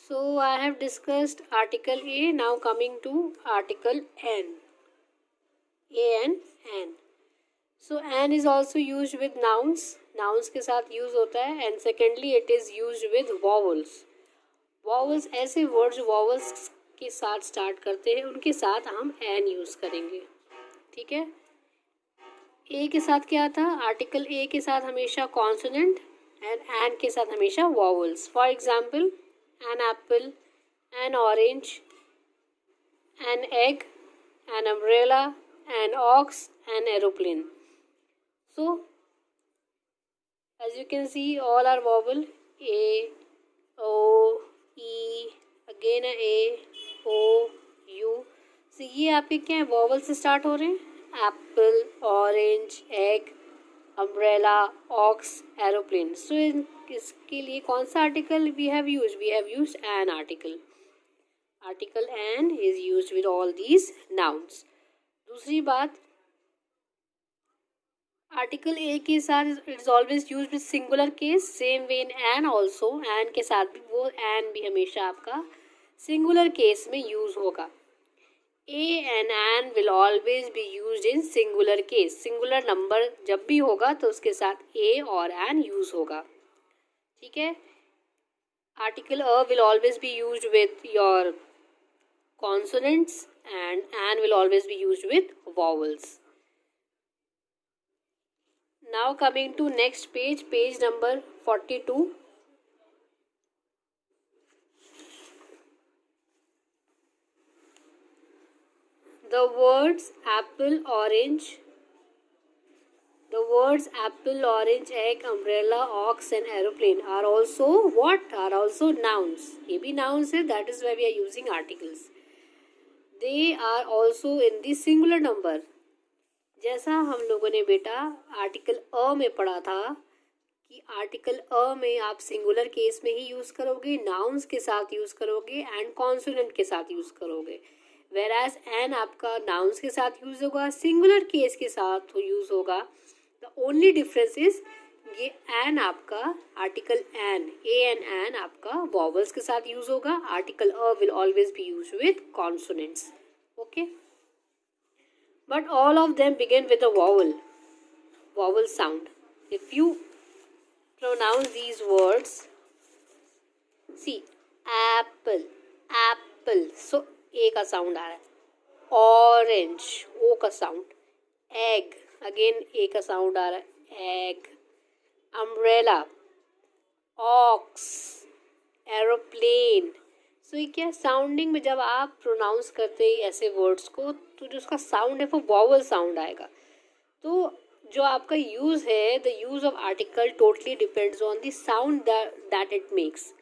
So I have discussed article A. Now coming to article N. A and N. So N is also used with nouns. Nouns के साथ use होता है. And secondly it is used with vowels. Vowels ऐसे word जो vowels के साथ start करते हैं उनके साथ हम N यूज करेंगे. ठीक है. ए के साथ क्या था? आर्टिकल ए के साथ हमेशा कॉन्सोनेंट एंड एन के साथ हमेशा vowels. For example an apple, an orange, an egg, an umbrella, an ox, an aeroplane. So as you can see all are vowel. A, O, E, again A, O, U. So ये आपके क्या है? Vowel से start हो रहे हैं. Apple, orange, egg, umbrella, ox, aeroplane. So इसके लिए कौन सा article we have used? We have used an article. Article an is used with all these nouns. दूसरी बात, आर्टिकल ए के साथ it is always used with singular case. Same way in an also. An के साथ भी वो an भी हमेशा आपका सिंगुलर केस में यूज होगा. A and N will always be used in singular case. Singular number जब भी होगा तो उसके साथ A और N यूज होगा. ठीक है. Article a will always be used with your consonants and N will always be used with vowels. Now coming to next page, page number 42. The words apple, orange, egg, umbrella, ox and aeroplane are also what? Are also nouns. ये भी nouns है. That is why we are using articles. They are also in the singular number. जैसा हम लोगों ने बेटा article a में पढ़ा था कि आर्टिकल अ में आप सिंगुलर केस में ही यूज़ करोगे, नाउन्स के साथ यूज़ करोगे एंड कॉन्सोनेंट के साथ यूज़ करोगे. वेराज एन आपका नाउन्स के साथ यूज होगा, सिंगुलर केस के साथ यूज होगा. द ओनली डिफरेंस इज ये एन आपका article an, A N an आपका वॉवल्स के साथ यूज होगा. Article a will always be use with consonants. Okay. But all of them begin with a vowel sound. If you pronounce these words, see apple, so ए का sound आ रहा है. Orange, O का sound. Egg, again ए का sound आ रहा है. Egg. Umbrella, ox, aeroplane. So ये क्या साउंडिंग में जब आप प्रोनाउंस करते हैं ऐसे वर्ड्स को तो जो उसका साउंड है वो वॉवल साउंड आएगा. तो जो आपका यूज़ है, the use of article totally depends on the sound that it makes.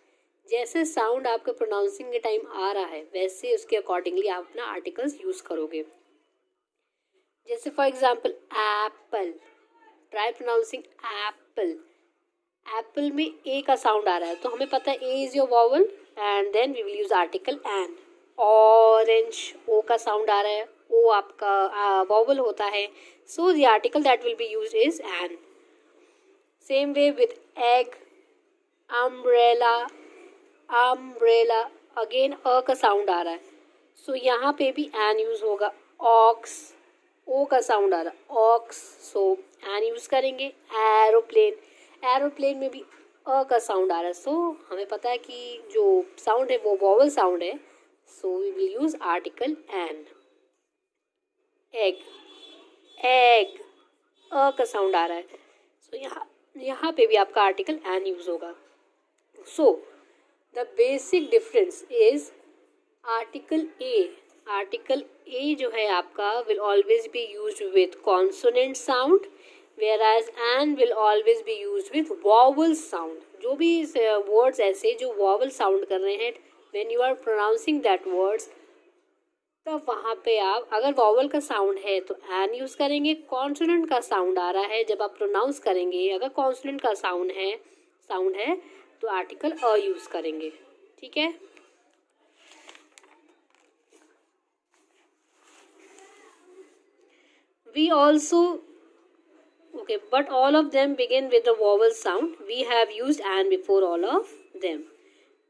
जैसे साउंड आपके प्रोनाउंसिंग के टाइम आ रहा है वैसे उसके अकॉर्डिंगली आप अपना आर्टिकल्स यूज़ करोगे. जैसे for example Apple. Try pronouncing Apple. Apple में ए का साउंड आ रहा है तो हमें पता है A is your vowel and then we will use article an. Orange, O का साउंड आ रहा है, ओ आपका वॉवल होता है. So the article that will be used is an. Same way with egg, umbrella, again a का sound आ रहा है सो यहाँ पे भी एन यूज होगा. ऑक्स, ओ का साउंड आ रहा है, ऑक्स, सो एन यूज करेंगे. एरोप्लेन में भी अ का साउंड आ रहा है सो हमें पता है कि जो साउंड है वो वॉवल साउंड है so we will use article an. Egg, अ का साउंड आ रहा है सो यहाँ पे भी आपका आर्टिकल एन यूज होगा. सो the basic difference is article A जो है आपका will always be used with consonant sound whereas N will always be used with vowel sound. जो भी words ऐसे जो vowel sound कर रहे हैं when you are pronouncing that words तब वहाँ पे आप अगर vowel का sound है तो N यूज़ करेंगे. consonant का sound आ रहा है जब आप pronounce करेंगे, अगर consonant का sound है तो आर्टिकल अ यूज करेंगे. ठीक है. We also okay, but all of them begin with the vowel sound. We have used and before all of them.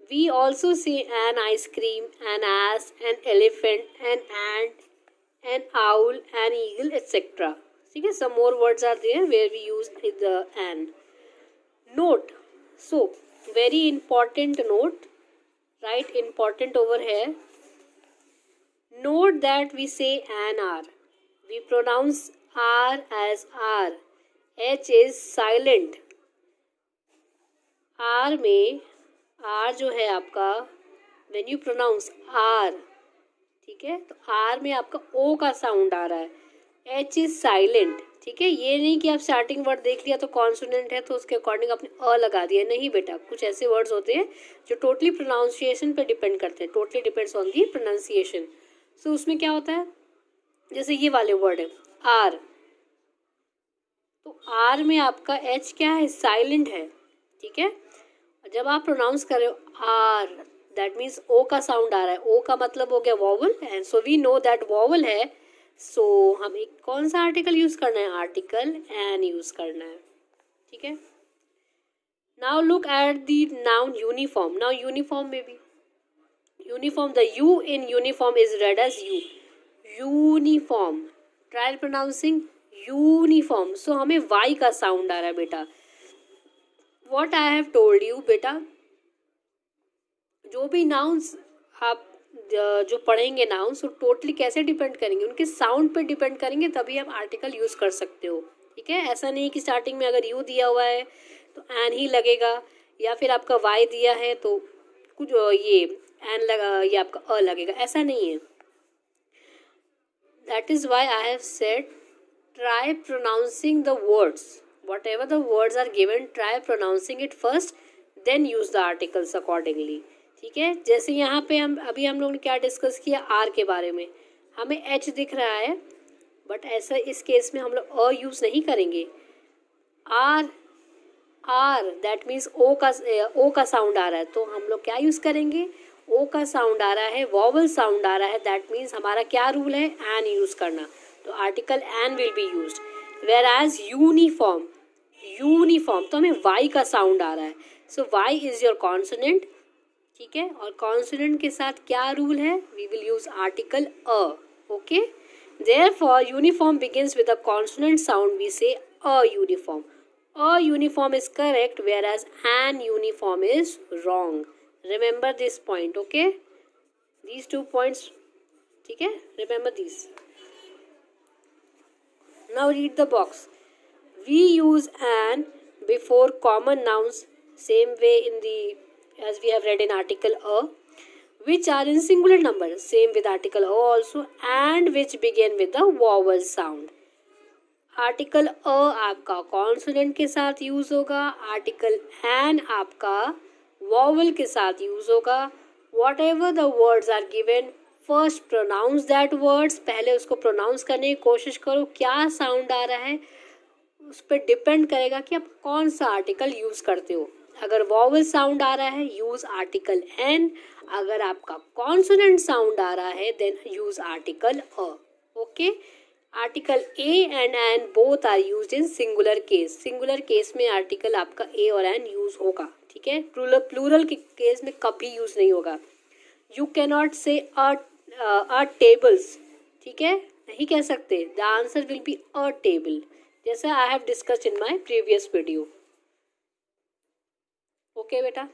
We also say an ice cream, an ass, an elephant, an ant, an owl, an eagle, etc. Okay, some more words are there where we use the an. Note. So, very important note. Right, important over here. Note that we say an R. We pronounce R as R. H is silent. R में R जो है आपका when you pronounce R, ठीक है, तो R में आपका O का साउंड आ रहा है. H is silent. ठीक है, ये नहीं कि आप स्टार्टिंग वर्ड देख लिया तो कॉन्सोनेंट है तो उसके अकॉर्डिंग आपने अ लगा दिया. नहीं बेटा, कुछ ऐसे वर्ड्स होते हैं जो टोटली प्रोनाउंसिएशन पे डिपेंड करते हैं. Totally depends on the pronunciation. So उसमें क्या होता है, जैसे ये वाले वर्ड है आर, तो आर में आपका एच क्या है, साइलेंट है. ठीक है, जब आप प्रोनाउंस कर रहे हो आर, दैट मीन्स ओ का साउंड आ रहा है. ओ का मतलब हो गया vowel, and so we know that vowel है. सो हमें कौन सा आर्टिकल यूज करना है, आर्टिकल एन यूज करना है. ठीक है, now look at the noun uniform. Now uniform में भी uniform, the U in uniform is read as U. Uniform, trial pronouncing uniform. So हमें वाई का साउंड आ रहा है बेटा. What I have told you बेटा, जो भी नाउन्स आप जो पढ़ेंगे नाउन्स, वो टोटली कैसे डिपेंड करेंगे, उनके साउंड पे डिपेंड करेंगे, तभी आप आर्टिकल यूज कर सकते हो. ठीक है, ऐसा नहीं कि स्टार्टिंग में अगर यू दिया हुआ है तो एन ही लगेगा, या फिर आपका वाई दिया है तो कुछ ये एन लगा, ये आपका अ लगेगा. ऐसा नहीं है. That is why I have said try pronouncing the words. Whatever the words are given, try pronouncing it first, then use the articles accordingly. ठीक है, जैसे यहाँ पे हम लोग ने क्या डिस्कस किया, आर के बारे में. हमें एच दिख रहा है, बट ऐसा इस केस में हम लोग अ यूज़ नहीं करेंगे. R R that means O का साउंड आ रहा है, तो हम लोग क्या यूज़ करेंगे, ओ का साउंड आ रहा है, वॉवल साउंड आ रहा है, दैट मीन्स हमारा क्या रूल है, एन यूज़ करना. तो article an will be used. Whereas uniform, uniform तो हमें वाई का साउंड आ रहा है. So Y is your consonant. ठीक है, और कॉन्सोनेंट के साथ क्या रूल है, we will use article a. Okay, therefore uniform begins with a consonant sound, we say a uniform. A uniform is correct, whereas an uniform is wrong. Remember this point. Okay, these 2 points. ठीक है, remember this. Now read the box. We use an before common nouns, same way in the as we have read in article a, which are in singular number, same with article a also, and which begin with the vowel sound. Article a आपका consonant के साथ use होगा, article an आपका vowel के साथ use होगा. Whatever the words are given, first pronounce that words, पहले उसको प्रोनाउंस करने की कोशिश करो, क्या साउंड आ रहा है उस पर डिपेंड करेगा कि आप कौन सा आर्टिकल यूज़ करते हो. अगर वॉवल साउंड आ रहा है, यूज़ आर्टिकल एन. अगर आपका कॉन्सोनेंट साउंड आ रहा है, then use article a. Okay, article a and an both are used in singular case. Singular case में आर्टिकल आपका ए और एन यूज़ होगा. ठीक है, प्लूरल के केस में कभी यूज़ नहीं होगा. You cannot say a tables. ठीक है, नहीं कह सकते. The answer will be a table, जैसा I have discussed in my previous video. Okay बेटा.